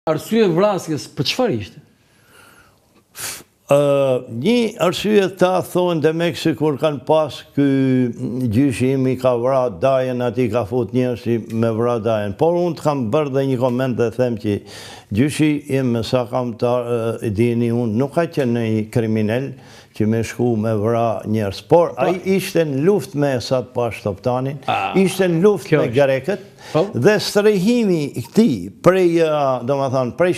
Arsye vrasjes për çfarë ishte? Një arsye ta thonë dhe me kësi kur kanë pas kë gjyshi imi ka vra dajen, ati ka fut njërsi me vra dajen. Por unë të kam bërë dhe një koment dhe them që gjyshi im me sa kam të dini unë nuk ka qenë një kriminel që me shku me vra njërës. Por a ishte në luft me Esat Pash Toptanin, ishte në luft me Grekët, dhe strehimi këti prej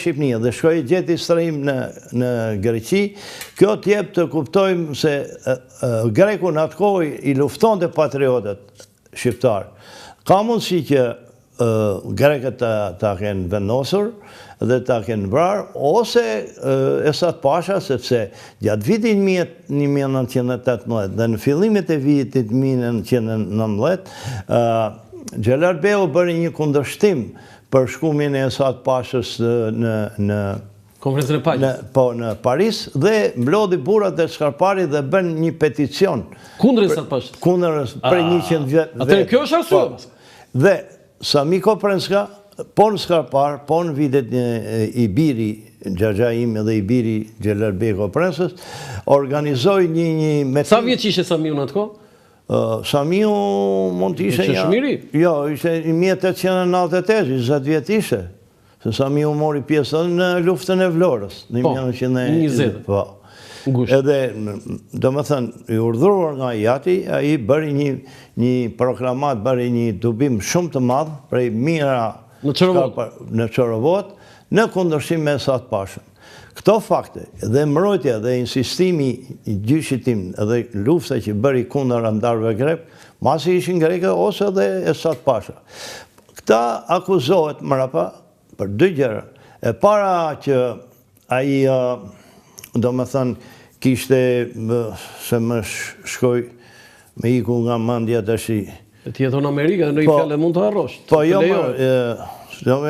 Shqipnia dhe shkoj gjeti strehim në Greqi, kjo t'jep të kuptojmë se Greku në atë kohë i lufton të patriotët shqiptarë. Ka mundësi që Grekët ta kenë vendosur dhe ta kenë vrarë, ose Esat Pasha, sepse gjatë vitin 1918 dhe në fillimet e vitit 1919, Xhelal Beu bëri një kundërshtim për shkumin e Esat Pashës në Konferencën e Paqes. Po, në Paris, dhe mblodhi burrat e Skarpari dhe bën një peticion. Kundër Esat Pashës? Kundër për 100 vjet. Atëherë kjo është arsye. Dhe Sami Koprenska, po në Skarpar, po në vitet i biri, Xhaxha ime dhe i biri Xhelal Beu Koprensës, organizoi një... Sa vjeç ishte Samiu në atë kohë? Samiu mund të ishe... Ishte shumë i ri? Jo, ishte 1898, 20 vjet ishe. Se Samiu mori pjesë në luftën e Vlorës, në 1920. Po, edhe, do më thënë, i urdhëruar nga Jati, a i bëri një proklamat, bëri një dubim shumë të madhë, prej mira në Çorovot, në kundërshtim me Esat Pashën. Këto fakte dhe mbrojtja dhe insistimi i gjyshit tim dhe lufta që bëri kundër antarëve grek, masi ishin greke ose dhe Esat Pasha. Këta akuzohet mrapa për dy gjëra. E para që ai do më thënë kishte se më shkoj me iku nga mendja tash. E ti jeton në Amerikë dhe në i fjalë mund të harrosh. Po jo,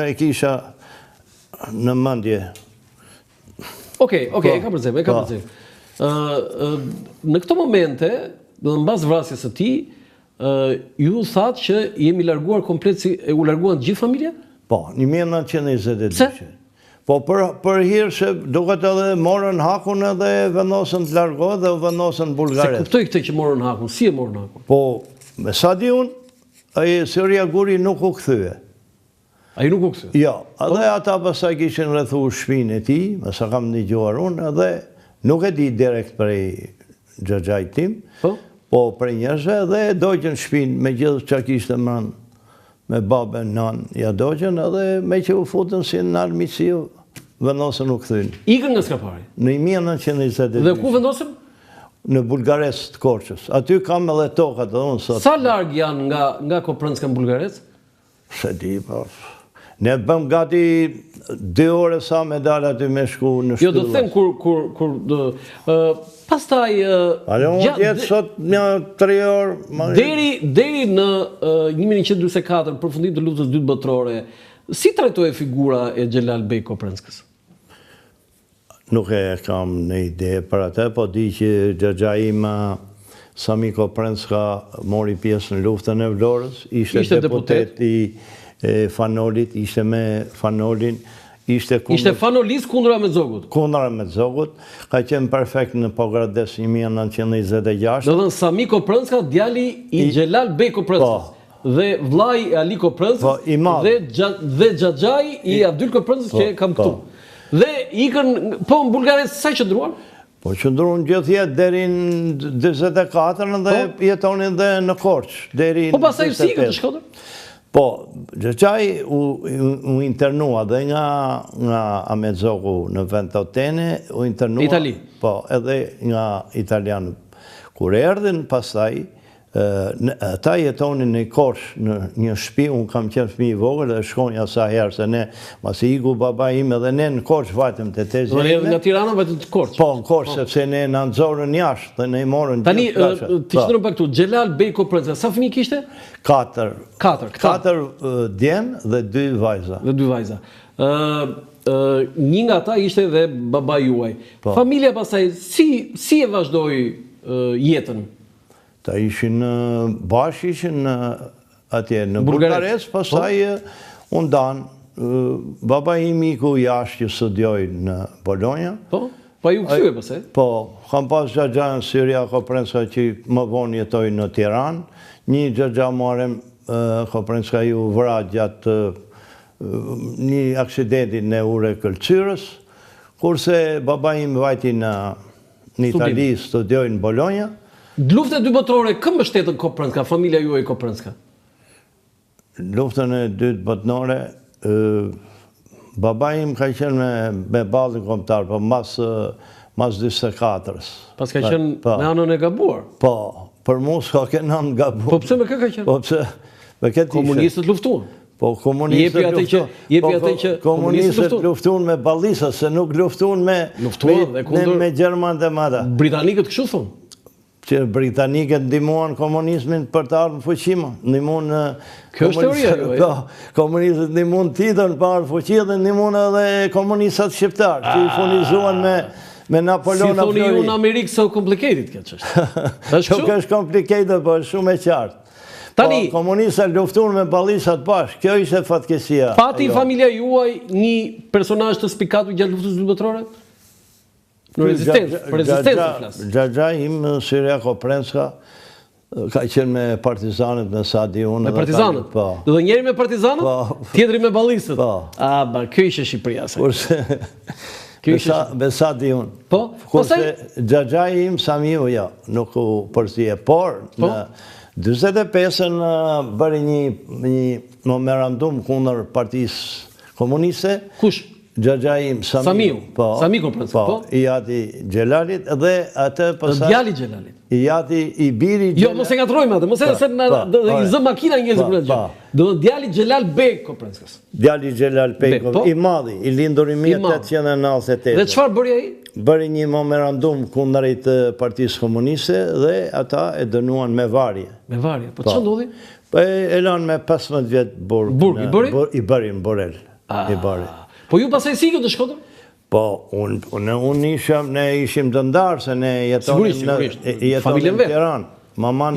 e kisha në mendje. Okej, e ka përzem. Në këto momente, dhe në bazë vrasjes së tij, ju thatë që jemi larguar komplet, u larguan gjithë familja? Po, 1922. Pse? Po, për hirë se duket edhe morën hakun edhe vendosën të largohet dhe vendosën Bullgares. Se kuptoj këtë që morën hakun, si e morën hakun? Po, me sa di unë, Syria Guri nuk u kthye. A i nuk u kësë? Jo, edhe ata pasaj kishin rrethu shpinë e ti, me sa kam dëgjuar unë, edhe nuk e di direkt prej Xhaxhait tim, po prej njerëzve, edhe dojgjën shpinë me gjithë që kishte mënë, me babën, nanë, ja dojgjën, edhe me që u futën si në armitësi, vendosën u këthynë. Ikën nga Skarpari? Në 1922. Dhe ku vendosën? Në Bullgares të Korçës. Aty kam edhe tokat dhe unë sot. Sa largë janë nga Koprenska në Bullgares? Se di, po... Ne bëm gati 2 ore sa me dalë aty me shku në shtyllë. Jo, do të them kur... Pastaj... Ale unë tjetë sot një 3 orë... Deri në 1924, përfundim të luftës dytë botërore, si trajtoi figura e Xhelal Beu Koprenskës? Nuk e kam në ide për atë, po di që Xhaxha ima Sami Koprenska mori pjesë në luftën e Vlorës, ishte deputet i Fanolit, ishte me Fanolin, ishte Fanolis kundra me Zogut? Kundra me Zogut, ka qenë perfekt në Pogrades 1926. Do thënë Sami Koprenska, djali i Xhelal Beu Koprenskës, dhe vllai i Ali Koprenskës, dhe Xhaxhai i Abdyl Koprenskës që kam këtu. Dhe ikën, po në Bullgares, sa qëndruan? Po qëndruan gjithë jetë deri në 24 dhe jetonin dhe në Korçë. Po pastaj si ikën të Shkodër? Po, Xhaxhai u internua dhe nga Ahmet Zogu në vend të Otene, u internua... Itali? Po, edhe nga italianë. Kur erdhin pastaj, ata jetonin në Korçë, në një shtëpi, unë kam qenë fëmijë i vogël dhe shkonja sa herë, se ne, masi iku baba im edhe ne në Korçë vajtëm të tezë. Dhe nga Tirana vajtëm të Korçë? Po, në Korçë, sepse ne në nëzorën jashtë dhe ne i morën... Tani, të qëndrëm pak tu, Xhelal Beu Koprenska, sa fëmijë kishte? 4. 4 djemë dhe 2 vajza. Dhe 2 vajza. Një nga ta ishte dhe baba juaj. Familja pasaj, si e vazhdoi jetën? Ta ishin bashkë, ishin atje në Bullgares, pasaj unë danë, baba im iku jashtë që studioj në Bologna. Po? Pa ju këthyve pëse? Po, kam pas gjagja në Syria, Koprenska që më vonë jetoj në Tiranë. Një gjagja marem, Koprenska ju vra gjatë një aksidentin në ure këlqyrës, kurse baba im vajti në Itali, studioj në Bologna. Luftën e dy botërore, kë mbështetën Koprenska, familja ju e Koprenska? Luftën e dytë botërore, baba im ka qenë me ballin kombëtar, po mas 24-ës. Pas ka qenë me anën e gabuar? Po, për mu s'ka kënë anën gabuar. Po pëse me kë ka qenë? Po pëse me këtë ishe. Komunistët luftuan? Po komunistët luftuan me ballisa, se nuk luftuan me Gjerman dhe mada. Britanikët kështu thonë? Që Britanikët ndihmuan komunizmin për të ardhur në fuqi, ndihmuan Kjo është teoria juaj. Komunistët ndihmuan Titon për të ardhur në fuqi dhe ndihmuan edhe komunistat shqiptar, që i furnizuan me Napoleon. Si thoni ju në Amerikë so complicated kjo çështje. Nuk është complicated, po është shumë e qartë. Tani komunistat luftuan me ballisat bashkë. Kjo ishte fatkeqësia. Pati familja juaj një personazh të spikatur gjatë luftës së botërore? Në rezistencë, për rezistencë flasë. Gjagja im, Syria Koprenska, ka qenë me partizanët në Sadiun. Me partizanët? Po. Dhe njeri me partizanët? Po. Tjetëri me ballistët? Po. Kjo ishe Shqipëria. Me Sadiun. Po? Kurse gjagja im, Samiu, ja, nuk u përsije. Por, në 25-ën bëri një memorandum kundër partisë komuniste. Kush? Gjagja im, Samiu. Sami Koprenska, po? I jati Gjelalit dhe atë pësat... Djali Gjelalit. I jati i biri Gjelalit. Jo, mos e ngatrojmë atë, mos e se i zë makina njëzë për në gjë. Do në djali Gjelal Beg Koprenskës. Djali Gjelal Beg, i madhi, i lindur i 1898. Dhe qëfar bëri ai? Bëri një memorandum kundërit partisë komuniste dhe ata e dënuan me varje. Me varje, po që ndodhi? E lanë me 15 vjetë burg. Burg, i bëri? I bëri në Borel. I bëri. Po ju pasaj sikët të Shkodër? Po, unë ishim të ndarë, se ne jetonim në Tiranë.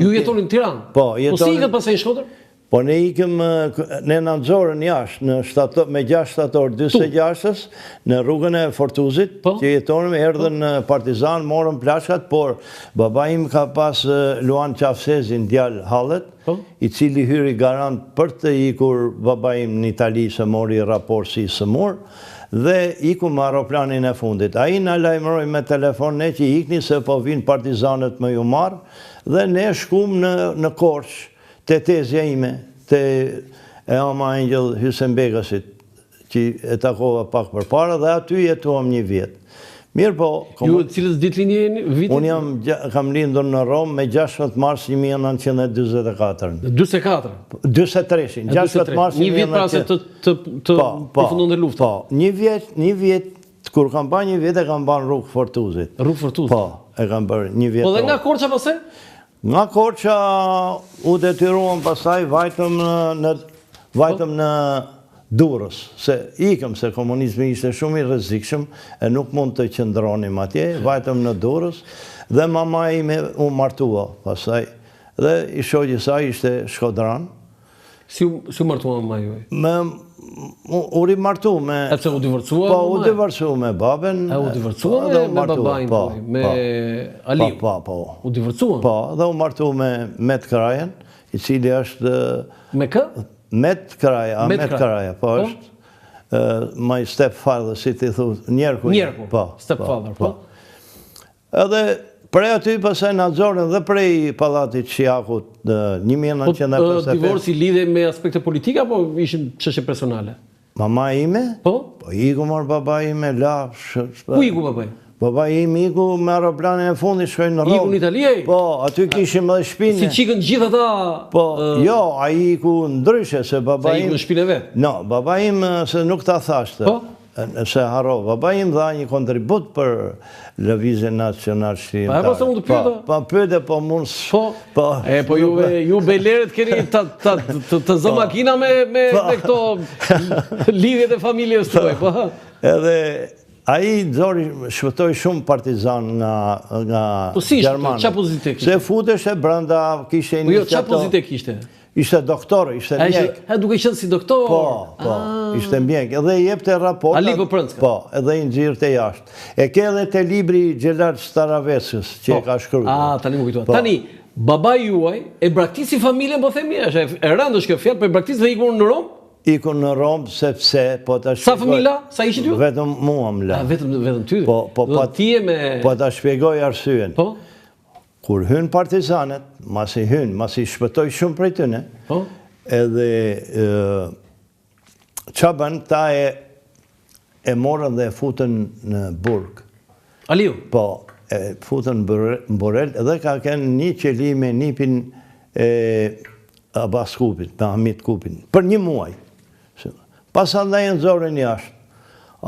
Ju jetonim në Tiranë? Po, po si ikët pasaj në Shkodër? Po, ne ikëm në nëndzorën jashtë, me 6 shtator 26-ës, në rrugën e Fortuzit, që jetonim, erdhen partizan, morën plashkat, por baba im ka pas Luan Qafsezin, djallë Hallet, i cili hyri garant për të ikur baba im në Itali, se mori raport si sëmur, dhe iku me aeroplanin e fundit. A i në lajmëroj me telefon ne që ikni se po vinë partizanët me ju marë, dhe ne shkum në Korç, të tezja ime, të e ama Angel Hysen Begasit, që e takova pak për para, dhe aty jetuam një vjetë. Mirë po... Ju cilës ditë linje vitin? Unë kam lindur në Romë me 16 mars 1924. 24? 23, 16 mars 1924. Një vit pra se të përfundon dhe luftë? Po, një vjet, kur kam ba një vjet e kam ba në rrugë Fortuzit. Rrugë Fortuzit? Po, e kam bërë një vjet. Po dhe nga Korça pasaj? Nga Korça u detyruam pasaj, vajtëm në Durrës, se ikëm se komunizmi ishte shumë i rrezikshëm e nuk mund të qëndronim atje, vajtëm në Durrës dhe mama ime u martua pasaj dhe i shoqi saj ishte shkodran. Si u martua mama juaj? U rimartu me... E pëse u divorcua? Po, u divorcua me baben. E u divorcua me babajnë, me Aliu? Po. U divorcua? Po, dhe u martu me Met Krajen, i cili është... Me kë? Met Kraja, po është my stepfather, si ti thu, Njerku. Njerku, stepfather, po. Edhe prej aty pasaj nadzorën dhe prej Pallatit Shiakut 1955. Po divorci lidhe me aspekte politika, apo ishin çështje personale? Mama ime? Po? Po iku marë baba ime, Ku iku baba ime? Baba im iku me aeroplanin e fundi shkojnë në Romë. Iku në Itali? Po, aty kishim edhe shpinë. Si qikën gjithë ata? Po, jo, a iku ndryshe, se baba im... Se iku në shpinë e vetë? No, baba im se nuk ta thashtë. Po? Se haro, baba im dha një kontribut për lëvizjen nacional shqiptare. Pa e po se mund të pyeta? Pa pyete, po mund... Po, po ju bejleret keni të zë makina me këto lidhjet e familjes të po? Edhe... A i shpëtoj shumë partizan nga Gjermanë. Qa pozitë kishte? Se futesh e brenda kishe Po jo, qa pozitë kishte? Ishte doktor, ishte mjek. Duke qenë si doktor? Po, ishte mjek. Edhe i jepte raportat. Aliko Prënska? Po, edhe i nxirrte jashtë. E ke edhe te libri Gjelar Staraveskës, që e ka shkruar. Tani më kujtohet. Tani, babai juaj e braktisi familjen, po themi, është e rëndë është kjo fjalë, po e braktisi dhe ikun në Rom? Ikun në Rom sepse po ta shpjegoj. Sa familja? Sa ishit ju? Vetëm mua më la. Vetëm ty. Po ta shpjegoj arsyen. Po. Kur hyn partizanët, masi shpëtoj shumë prej tyne, edhe qa bën, ta e morën dhe e futën në burg. Aliu? Po, e futën në Borel, edhe ka kënë një qeli me nipin Abbas Kupin, me Hamit Kupin, për një muaj. Pas andaj në zorën jashtë.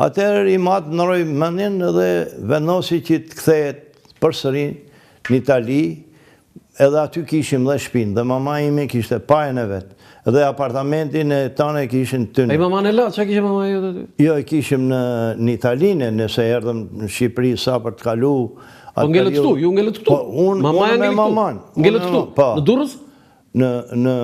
Atër i matë nëroj mëndin edhe vendosi që të kthejet përsërin në Itali, edhe aty kishim dhe shpinë, dhe mama ime kishte pajën e vetë, edhe apartamentin e tane kishin të në. E mama në la, që kishim mama jo të ty? Jo, e kishim në Italinë, nëse erdhëm në Shqipëri sa për të kalu. Po ngellët këtu, ju ngellët këtu? Unë me maman. Ngellët këtu? Në Durrës? Jo, në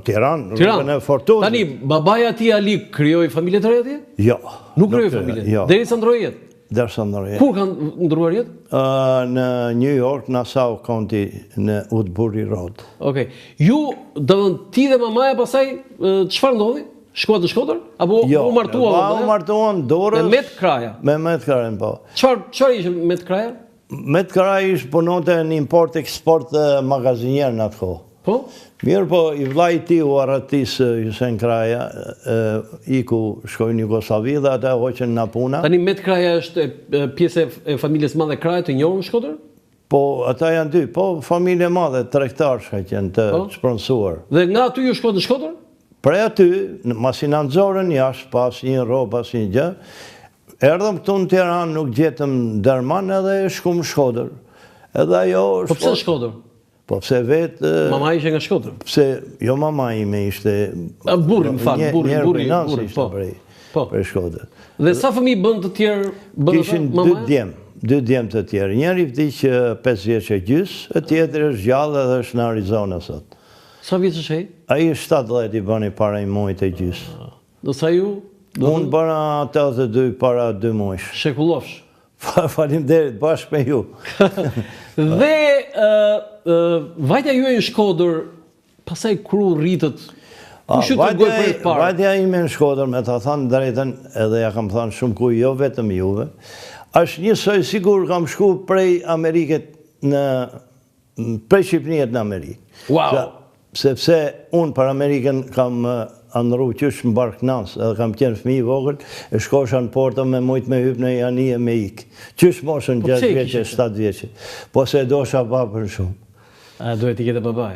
Tiranë, rrugën e Fortunës. Tani, babaja ti Ali krijoi familje të re atje? Jo. Nuk krijoi familje? Derisa ndroi jetë? Derisa ndroi jetë. Kur kanë ndruar jetë? Në New York, Nassau County, në Woodbury Road. Okej. Ju, ti dhe mamaja pasaj, çfarë ndodhi? Shkuat në Shkodër? Apo u martuan? U martuan Durrës. Me Met Kraja? Me Met Kraja, po. Çfarë ishte Met Kraja? Met Kraja ishte punonte në import-eksport magazinier në atë kohë. Po? Mirë po, i vlaj ti u arratisë Hysen Kraja, shkojnë në Jugoslavi dhe ata hoqen në puna. Tani Met Kraja është pjesë e familjes madhe Kraja të njohur në Shkodër? Po, ata janë dy, po familje madhe, tregtarë shka qenë të shpronsuar. Dhe nga aty ju shkojnë në Shkodër? Prej aty, masi në nëzorën jashtë, pas një robë, pas një gjë, erdhëm këtu në Tiranë, nuk gjetëm Derman edhe shkum Shkodër. Edhe ajo... Po pse Shkodër? Po pse vetë... Mama ishe nga Shkodër? Pse, jo mama ime ishte... Burri, më falë, burri, ishte prej Shkodër. Dhe sa fëmijë bën të tjerë? Kishin dy djemë të tjerë. Njeri vdiq 5 vjeç e gjys, e tjetër është gjallë edhe është në Arizona sot. Sa vjeç është ai? Ai 17 i bëni para një muajt e gjys. Do sa ju? Unë bëra 82 para 2 muajsh. Shekullosh. Faleminderit, bashkë me ju. Dhe vajtja ju e në Shkodër, pasaj kru rritët, ku shu të gojë për e të parë? Vajtja ime në Shkodër, me të thanë drejten, edhe ja kam thanë shumë ku jo vetëm juve, është njësoj sigur kam shku prej Ameriket prej Shqipënijet në Amerikë. Wow! Sepse unë për Amerikën kam anëru qysh më barë knasë, edhe kam qenë fëmi i vogël, e shkosha në porto me mujtë me hypë në janije me ikë. Qysh moshën 6 vjeqe, 7 vjeqe. Po se dosha babën shumë. A, duhet t'i kete babaj?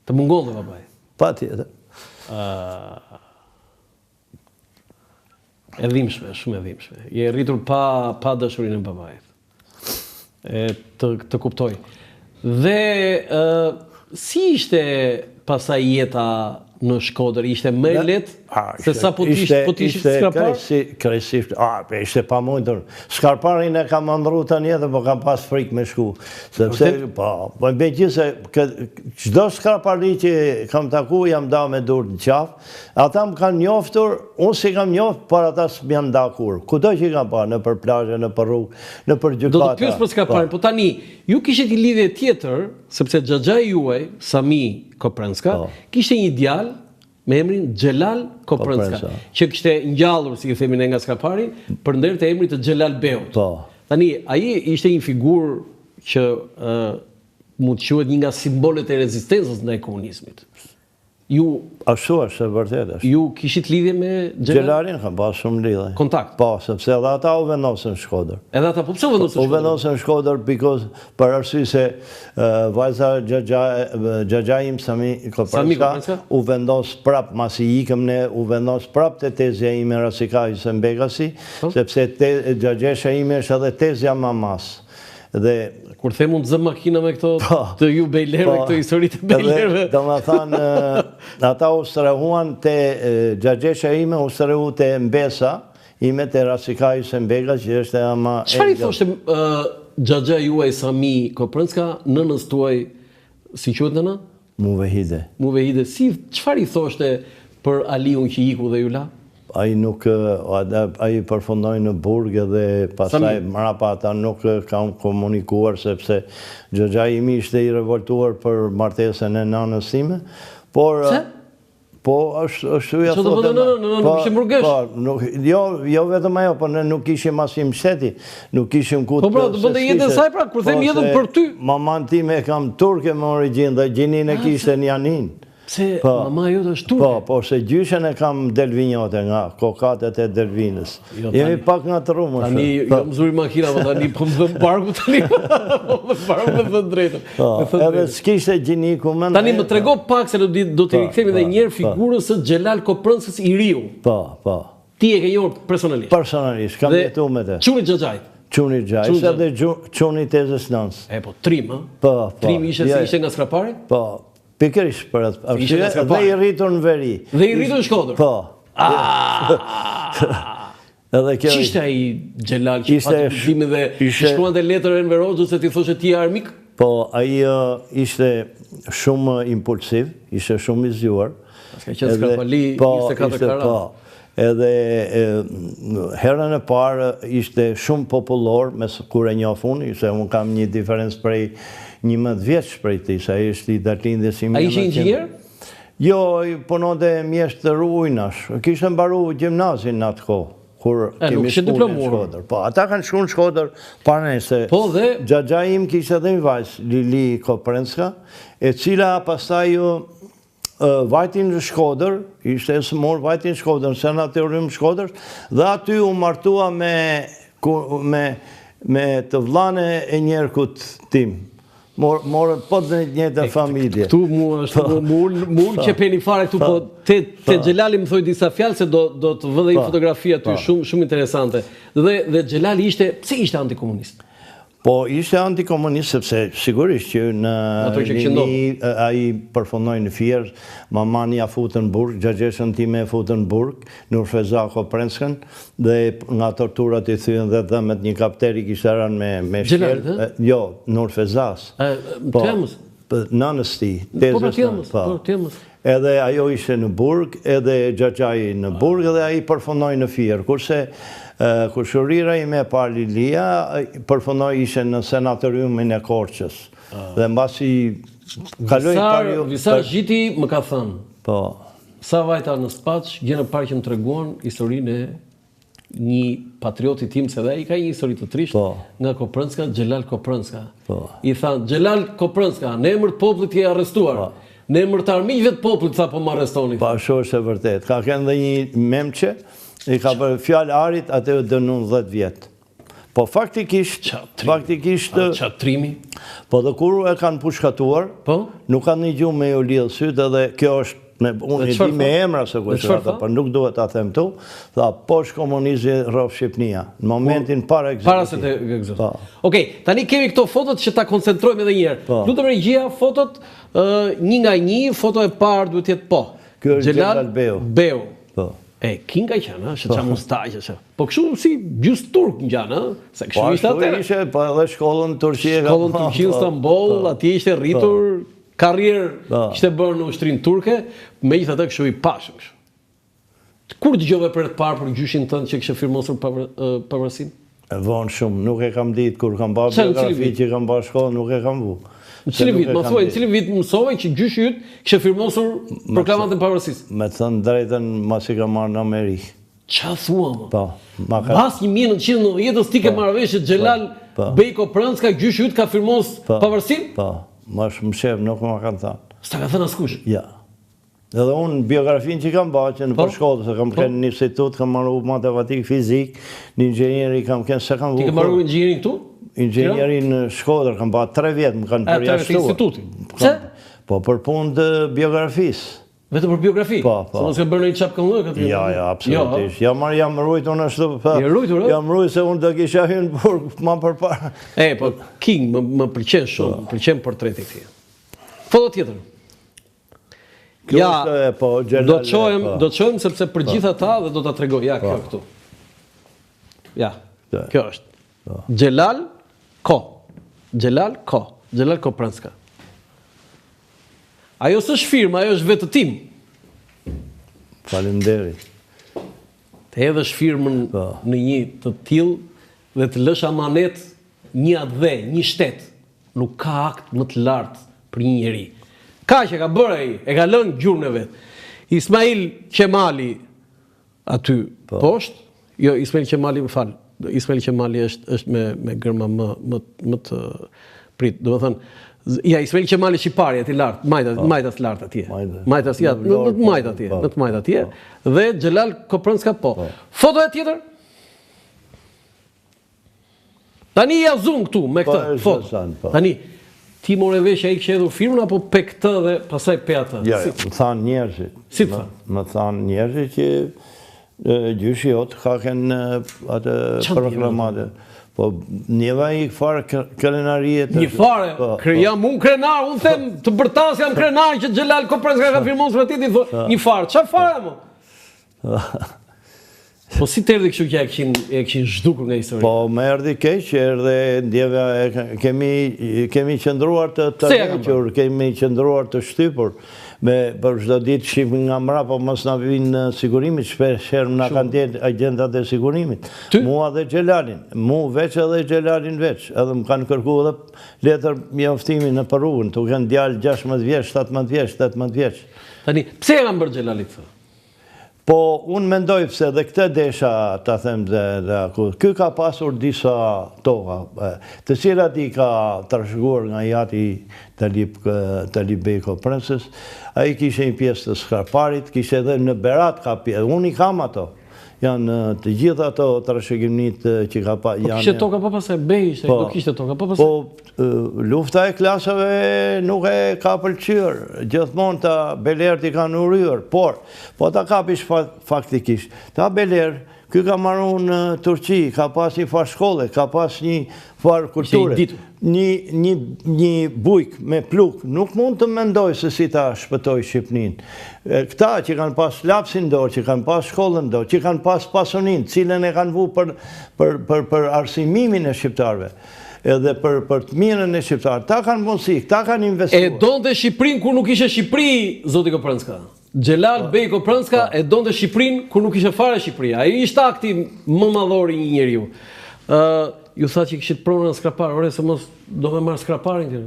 Të mungon dhe babaj? Pa tjetër. E dhimshme, shumë e dhimshme. Je rritur pa dëshurinë e babajt. Të kuptoj. Dhe si ishte pasaj jeta në Shkodër, ishte më lehtë se sa po t'ishtë skarpar? Kresisht, ishte pa mundër. Skarparin e kam andru të një dhe po kam pas frikë me shku. Sepse, po me gjithse, qdo skarpari që kam taku, jam da me dur në qafë, ata më kanë njoftur, unë si kam njoftë, par ata së më janë da kur. Kudo që i kam pa, në për plazhe, në për rrugë, në për gjukata. Do të pjusë për skarparin, po tani, ju kishit i lidhje tjetër, sepse xhaxhai juaj, Sami Koprenska, kishte një djalë me emrin Xhelal Koprenska, që kishte ngjallur, si i themi ne nga skarpari, për nder të emrit të Xhelal Beut. Tani, ai ishte një figurë që mund të quhet një nga simbolet e rezistencës ndaj komunizmit. Ju ashtu është, vërtet është. Ju kishit lidhje me Xhelalin, kam pas shumë lidhje. Kontakt? Po, sepse edhe ata u vendosën në Shkodër. Edhe ata, po pse u vendosën në Shkodër? U vendosën në Shkodër për arsye se vajza xhaxha im Sami Koprenska u vendos prap masi ikëm ne, u vendos prap te tezja ime Rasika Hysen Begasi, sepse xhaxhesha ime është edhe tezja mamas. Dhe kur them unë të zë makina me këto të ju bejlerve, këto historitë e bejlerve. Do më thanë, ata u strehuan të xhaxhesha ime, u strehu të mbesa ime të Rasika Hysen Bega, që është ama... Çfarë i thoshte xhaxha juaj Sami Koprenska, nënës tuaj, si quhet nëna? Muvehide. Muvehide, çfarë i thoshte për Aliun që iku dhe ju la? Ai nuk, ai përfundoi në Burg dhe pastaj mrapa ata nuk kanë komunikuar sepse xhaxhai imi ishte i revoltuar për martesën e nanës time, por po është ja thotë. Nuk ishim burgesh. Jo vetëm ajo, por ne nuk kishim asnjë mshteti, nuk kishim ku. Po pra, do bënte jetën saj pra, kur them jetën për ty. Maman time e kam turke me origjinë dhe gjinin e kishte në Janin. Se mama jote është turke? Po, se gjyshen e kam delvinjote nga kokatet e delvinës. Jemi pak nga të rumë. Tani, jo mëzuri makina, po tani, po më dhe barku tani, barku me dhe drejtën. Edhe s'kishte gjiniku me... Tani më trego pak se do të rikthemi dhe njerë figurës së Xhelal Koprënskës i riu. Po. Ti e ke njohur personalisht? Personalisht, kam jetu me te. Qunit Xhaxhait? Qunit Xhaxhait edhe qunit Tezës Nëns. E po, Trim, ha? Po. Trim ishte nga Skrapari? Po. Pikërisht për atë arsye dhe i rritur në veri. Dhe i rritur në Shkodër? Po. Që ishte ai Xhelal që patë përdimi dhe shkruante letër Enver Hoxhës se ti thoshe ti armik? Po, ai ishte shumë impulsiv, ishte shumë i zgjuar. Ka qenë Skrapali 24 karat. Edhe herën e parë ishte shumë popullor, kur e njofun, se unë kam një diferencë prej 11 vjeç prej tij, sa ishte i dalindjes im. Ai ishte inxhinier? Jo, punonte mjesht të ujnash. Kishte mbaruar gjimnazin në atë kohë, kur kemi shkuar në Shkodër. Po, ata kanë shkuar në Shkodër para se. Po dhe xhaxhai im kishte edhe një vajzë, Lili Koprënska, e cila pastaj vajtin në Shkodër, ishte smor vajtin në Shkodër, në sanatorium Shkodër, dhe aty u martua me të vllane e njerkut tim. Morë po të njëjtën familje. Këtu mu ullë që peni fare këtu, po te Xhelali më thoi disa fjalë se do të vë dhe i fotografia ty shumë interesante. Dhe Xhelali pse ishte antikomunist? Po, ishte antikomunist sepse sigurisht që ai përfundoi në Fier, mamani ja futën në Burg, xhaxheshën time e futën në Burg, Nurfeza Koprënskën, dhe nga torturat i thyen dhe dhëmet një kapteri kishte rënë me shkel. Jo, Nurfezas. Temës? Nënës ti. Po, temës. Edhe ajo ishte në Burg, edhe xhaxhai në Burg, edhe ai përfundoi në Fier, kurse kur shurira ime e parë Lilia, përfundoi ishte në sanatoriumin e Korçës. Dhe mbasi kaloi pari... Visar Gjiti më ka thënë, po, sa vajta në Spaç, gjë në parë që më treguan historinë e një patrioti tim, se dhe i ka një histori të trisht, nga Koprënska, Xhelal Koprënska. I tha, Xhelal Koprënska, në emër të popullit je arrestuar. Në emër të armiqve të popullit, tha, po më arrestoni. Po, ashtu është e vërtet. Ka kënë dhe një memçe, i ka për fjalë arit, atë e dënun 10 vjetë. Po faktikisht... Qatrimi? Po dhe kur e kanë pushkatuar, nuk kanë një gjumë me ju lidhë sytë, edhe kjo është, unë e di me emra se kështë, për nuk duhet a them tu, tha, posh komunizmi rrëf Shqipnia, në momentin para ekzekutit. Para se të ekzekutit. Okej, tani kemi këto fotot që ta koncentrojme dhe njerë. Lutëm regjia, fotot një nga një, foto e parë duhet jetë po. Kjo është Xhelal Beu. Kinga qënë, që qa mustajë, që. Po kështu si gjus turk në gjanë, se kështu ishte atërë. Po edhe shkollën Turqie. Shkollën Turqie në Istanbul, ati ishte rritur, karrierë ishte bërë në ushtrinë turke, me gjithë atë kështu i pashëm. Kur dëgjove për të parë për gjyshin tënë që kështë firmosur pavarësinë? Vonë shumë, nuk e kam ditë, kur kam bërë biografi që kam bërë shkollë, nuk e kam vu. Në cili vit, më thuaj, në cili vit mësove që gjyshi jytë kështë firmosur proklamatën pavarësisë? Me të thënë drejten, mas i kam marrë në Amerikë. Qa thua më? Po. Pas 1990 ti ke marrë vesh që Xhelal Bej Koprënska, gjyshi jytë ka firmos pavarësinë? Po, më shumë shef, nuk më kanë thënë. S'ta ka thënë askush? Ja. Edhe unë biografinë që kam bërë, që në përshkollë, se kam kënë një institut, kam marru matematikë, fizik, një inxhenieri kam kënë, se kam vu... Ti ke marru inxhenieri këtu? Inxhenieri në Shkodër, kam bërë 3 vjetë, më kanë përjashtuar. Instituti? Pse? Po, për punë të biografisë. Vetë për biografi? Po. Se mos ka bërë një qapë këllë këtë? Ja, absolutisht. Jam rrujt unë ashtu. Je rrujtur, e? Jam rrujt se unë të kisha hynë në Burg ma përpara. Po, King, më pëlqen shumë, më pëlqen portreti këti. Foto tjetër. Ja, do të qojmë sepse për gjitha ta dhe do të tregoj. Ja, kjo këtu. Ja, kjo është. Xhelal Koprënska. Ajo s'është firmë, ajo është vetëtim. Faleminderit. Të hedhësh firmën në një të tillë dhe të lësh amanet një adhe, një shtet, nuk ka akt më të lartë për një njeri. Kaq e ka bërë ai, e ka lënë gjurmën e vet. Ismail Qemali aty poshtë, jo Ismail Qemali, më fal. Ismail Qemali është me gërma më të prit, domethënë ja, Ismail Qemali shqiptari aty lart, majtas lart atje. Majtas ja, në të majt atje, dhe Xhelal Koprënska po. Fotoja tjetër? Tani ja zoom këtu me këtë foto. Tani ti more vesh ai që hedhur firmën apo pe këtë dhe pastaj pe atë? Ja, më thanë njerëzit. Si të? Më thanë njerëzit që gjyshi jot ka kënë atë proklamate. Po njëva i farë krenarie të... Një fare, jam unë krenar, unë them të bërtas jam krenar që Xhelal Koprënska ka firmon së ti një farë, qa fare mo? Po si të erdi kështu që e kishin zhdukur nga historia? Po më erdi keq, erdhe ndjeva, kemi qëndruar të lequr, kemi qëndruar të shtypur. Për çdo ditë shifim nga mrapa, mos na vinë në sigurimit, shpesh na kanë dhënë agjentat e sigurimit. Mua dhe Xhelalin, veç edhe Xhelalin veç, edhe më kanë kërkuar edhe letër mjaftimi në rrugën, tu kanë djalë 16 vjeç, 17 vjeç, 18 vjeç. Tani, pse e kanë bërë Xhelalit këtë? Po, unë mendoj pëse dhe këtë desha, ta them dhe ky ka pasur disa toka, të cilat i ka trashëguar nga jati Talib Bey Koprënsës, a i kishe një pjesë të Skarparit, kishe edhe në Berat ka pjesë, unë i kam ato, janë të gjitha ato trashëgimit që ka pa... Po kishe toka pa pasaj, Bey ishte, do kishte toka pa pasaj? Po, lufta e klasave nuk e ka pëlqyer, gjithmonë ta Beler t'i kanë urryer, por ta kapish faktikisht. Ta Beler, ky ka marrë në Turqi, ka pas një farë shkolle, ka pas një farë kulture, një bujk me pluk, nuk mund të mendoj se si ta shpëtoj Shqipnin. Këta që kanë pas lapsin dorë, që kanë pas shkollën dorë, që kanë pas pasunin, cilën e kanë vu për arsimimin e shqiptarve, edhe për të mirën e shqiptarë, ta kanë mundësi, ta kanë investuar. E donte Shqipërinë kur nuk ishe Shqipëri, zoti Koprënska. Xhelal Bey Koprënska e donte Shqipërinë kur nuk ishe fare Shqipëria. Ai ishte akti më madhor i një njeriu. Ju tha që kishit pronën skrapar, ore se mos do me marrë skraparin që?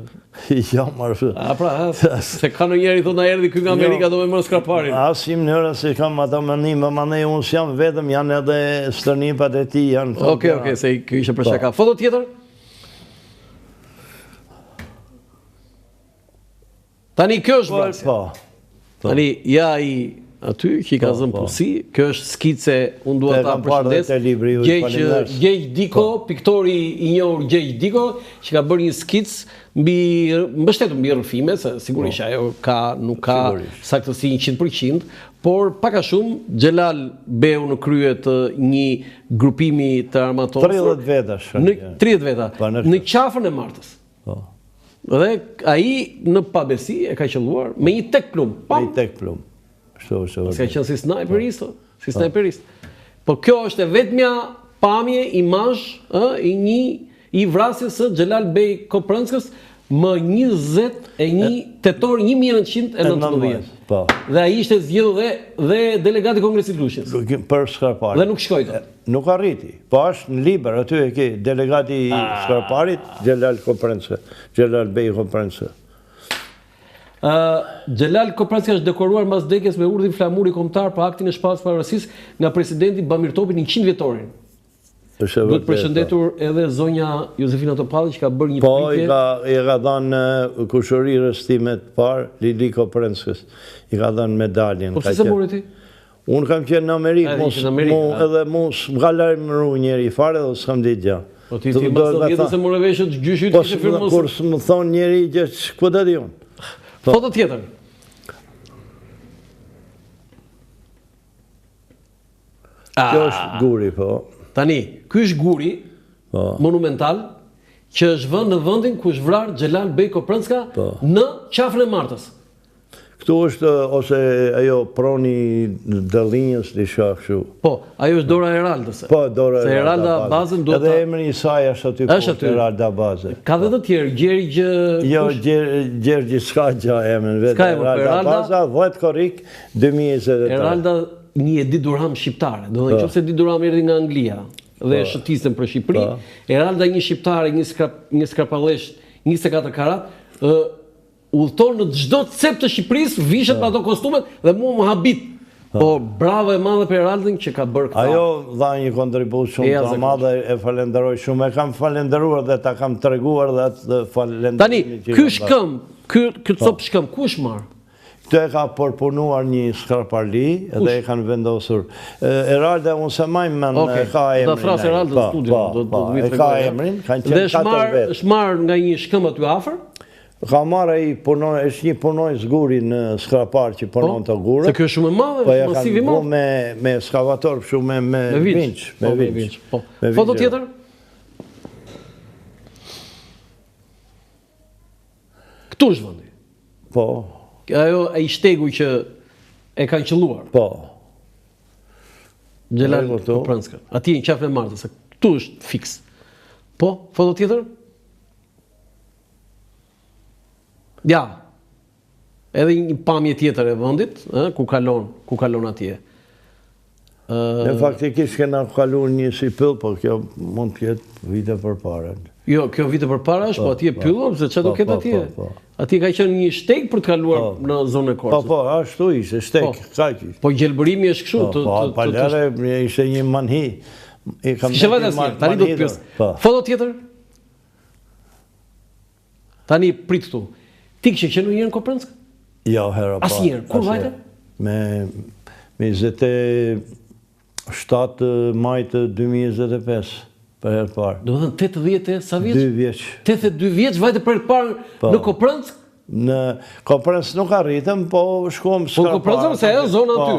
Ja, marrë. A pra, se ka në njeri thot na erdi këy nga Amerika do me marrë skraparin. Asim nëra se kam ato mënim, mënej unë s'jam vetëm, janë edhe stërnipat e ti, janë... Oke, se këj ishe për shaka. Foto tjetër? Tani kjo është vrasja. Tani ja i aty që i ka zënë përsi, kjo është skice, unë duhet ta përshëndes, Gjeq Diko, piktori i njohur Gjeq Diko, që ka bërë një skic mbështetur mbi rrëfime, se sigurisht ajo nuk ka saktësi 100%, por pak a shumë Xhelal Beu në krye të një grupimi të armatorë 30 vetash. 30 veta, në qafën e Martës. Dhe ai në pabesi e ka qelluar me një tek plum. Me një tek plum. Ska qenë si sniperist. Po kjo është e vetmja pamje, imazh i vrasjes së Xhelal Bey Koprënskës më 21 tetor 1919. Dhe ai ishte zgjedhur dhe delegati i Kongresit Lushës. Për Skarparin. Dhe nuk shkoi dot. Nuk arriti. Po është në liber, aty e ke delegati i Skarparit, Xhelal Koprënska, Xhelal Bey Koprënska. Xhelal Koprënska është dekoruar mbas vdekjes me urdhrin flamuri kombëtar për aktin e shpalljes pavarësisë nga presidenti Bamir Topi në 100 vjetorin. Duhet përshëndetur edhe zonja Josefina Topalli që ka bërë një pritje. Po, i ka dhënë kushërirës time të parë, Lili Koprënskës. I ka dhënë medaljen. Po pse se mori ti? Unë kam qenë në Amerikë, edhe m'ka lajmëru njeri fare dhe s'kam ditë gjë. Po ti mbas do vjetë se more veshët gjyshit kishe firmos. Kur më thonë njeri që ku do di unë. Foto tjetër. Kjo është guri, po. Tani, ky është guri monumental që është vënë në vendin ku është vrarë Xhelal Bey Koprënska në qafën e Martës. Këtu është ose ajo proni dëllinjës diçka kështu. Po, ajo është Dora Heraldës. Po, Dora Se Heralda bazën do edhe emri i saj është aty poshtë, Heralda bazë. Ka dhe të tjerë, Gjergj... Jo, Gjergj s'ka gjë emrin vetë. Heralda baza, 10 korrik, 2023. Heralda një Edi Durham shqiptare. Do dhe nëse Edi Durham erdhi nga Anglia dhe shëtisën për Shqipëri, Heralda një shqiptare, një skrapallesh, 24 karat, udhëton në çdo cep të Shqipërisë, vishet me ato kostumet dhe mua më habit. Po bravo e madhe për Heraldën që ka bërë këtë. Ajo dha një kontribut shumë të madhe, e falenderoj shumë. E kam falenderuar dhe ta kam treguar dhe atë falenderimi. Tani, ky shkëm, ky cop shkëm, kush marr? Këtë e ka përpunuar një skraparli dhe e kanë vendosur. Heralda unë se majmë men ka emrin. Da frasë Heralda në studio. E ka emrin, kanë qenë 4 vetë. Dhe shmarë nga një shkëm aty afër? Ka marrë është një punoj zguri në skrapar që punon të gurët. Se kjo është shumë e madhe, masiv i madhe. Me skavator, shumë me vinç. Foto tjetër? Këtu është vendi. Po. Ajo e i shtegu që e kanë qëlluar. Po. Gjelal Kopranska. Ati në qafë e martë, se këtu është fix. Po, foto tjetër? Ja, edhe një pamje tjetër e vendit, ku kalon atje. Në faktikisht kena kalon një si pyll, po kjo mund të jetë vite përpara. Jo, kjo vite përpara është, po atje pyllëm, se që do ketë atje. Atje ka qenë një shteg për të kaluar në zonën e Korçës. Po, ashtu ishte, shteg, kaq ishte. Po gjelbërimi është kështu. Po, palere ishte një manhi. Kishe vajtë asnjë, tani do të pjesë. Foto tjetër? Tani prit këtu. Ti kishe qenë njërë në Kopranskë? Jo, hera pa. Asnjëherë, kur vajte? Me 27 majtë 2025, për herë parë. Do të thënë 80 sa vjeç? 2 vjeç. 82 vjeç vajte për herë parë në Kopranskë? Në Kopranskë nuk arritëm, po shkuam Po skrapar. Kopranskë se ajo zona aty.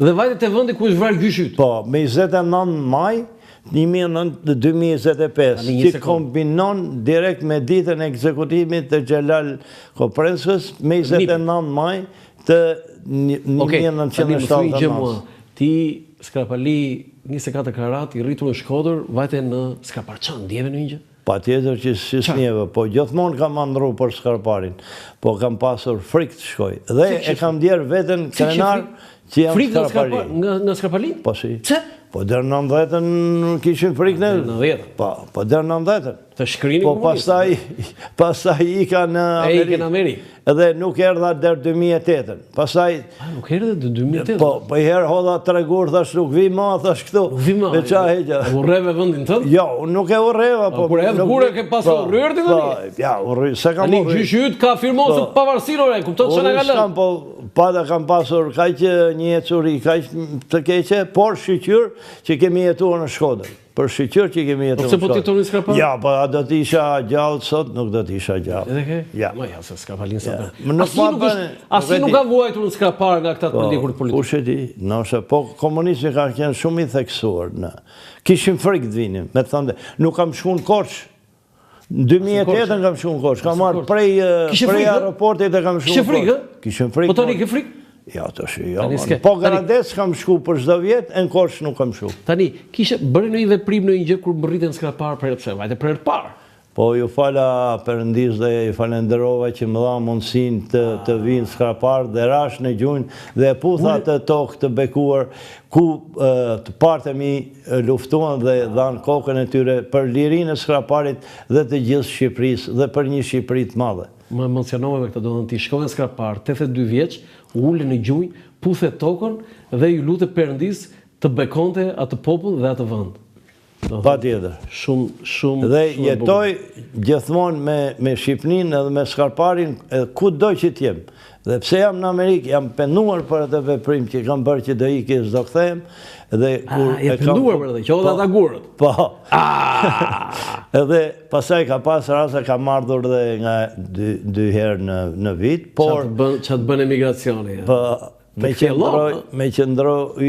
Dhe vajte te vendi ku është vrarë gjyshi yt. Po, me 29 maj 2025, që kombinon direkt me ditën e ekzekutimit të Gjelal Kopranskës, me 29 maj të 1979. Ti, skrapali 24 karat, i rritur në Shkodër, vajte në Skraparçan, ndjeve në një gjë? Pa tjetër që si snjeve, po gjithmonë kam andru për skraparin, po kam pasur frikë të shkoj. Dhe e kam djerë vetën krenar që jam skrapari. Frikë nga skrapali? Po si. Pse? Po dërë 90-ën kishin frikë në... 90-ën? Po dërë 90-ën. Të shkrini komunistë? Po pastaj ika në Amerikë. Edhe nuk erdha dërë 2008-ën. Pastaj... Nuk erdhe dërë 2008-ën? Po i herë hodha tregur, thash nuk vi ma, thash këtu. Nuk vi ma? E urreve vëndin tënë? Jo, nuk e urreva. Kur e gure ke pasë urrërë të dhe? Ja, urrërë, se kam urrërë. Gjyshi yt ka firmon së pavarësirore, kuptot që në galën? Po, pada kam pasur kaq një ecuri, kaq të keqe, por shqyqyr që kemi jetuar në Shkodër. Për shqyqyr që kemi jetuar në Shkodër. Pse po të jetuar në Skrapar? Ja, po a do t'isha gjallë sot, nuk do t'isha gjallë. Edhe ke? Ja. Ma ja, se Skrapalin sa për. Asi nuk ka vuajtur në Skrapar nga këta të ndikurit politikë. Kushe ti, nëse, po komunismi ka qenë shumë i theksuar. Kishim frikë të vinim, me të thënde, nuk kam shku në Korçë. Në 2008 kam shku në Korçë, kam marrë prej aeroportit e kam shku në Korçë. Kishim frikë? Po tani ke frikë? Ja, të shi, ja. Po Gradec kam shku për çdo vjet, në Korçë nuk kam shku. Tani, kishe bërë në i veprim në një gjë kur më rritën Skrapar për pse, vajte për herë parë. Po ju fala Perëndis dhe ju falenderova që më dha mundësinë të vinë Skrapar dhe rash në gjunjë dhe putha të tokë të bekuar ku të partë mi luftuan dhe dhanë kokën e tyre për lirinë e Skraparit dhe të gjithë Shqipërisë dhe për një Shqipëri të madhe. Më emocionove me këtë, do të thënë ti shkove në Skrapar, 82 vjeç, ule në gjunjë, puthe tokën dhe ju lutet Perëndis të bekonte atë popull dhe atë vend. Pa tjetër. Shumë. Dhe jetoj gjithmonë me Shqipërinë edhe me Skraparin ku do që t'jem. Dhe pse jam në Amerikë, jam penduar për atë veprim që kam bërë që do iki s'do kthehem. Je penduar për atë, që odha ta gurët. Po. Edhe pasaj ka pas rasa ka ardhur dhe nga 2 herë në vit, por... Që të bën emigracioni. Me qëndroj,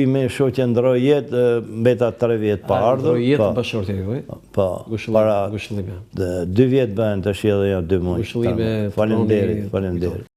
me shoh qëndroj jetë, mbeta 3 vjetë pa ardhur. Jetë bashkërti juaj? Po, para 2 vjetë bëhen të shi edhe jo 2 muaj. Gushullime, Faleminderit.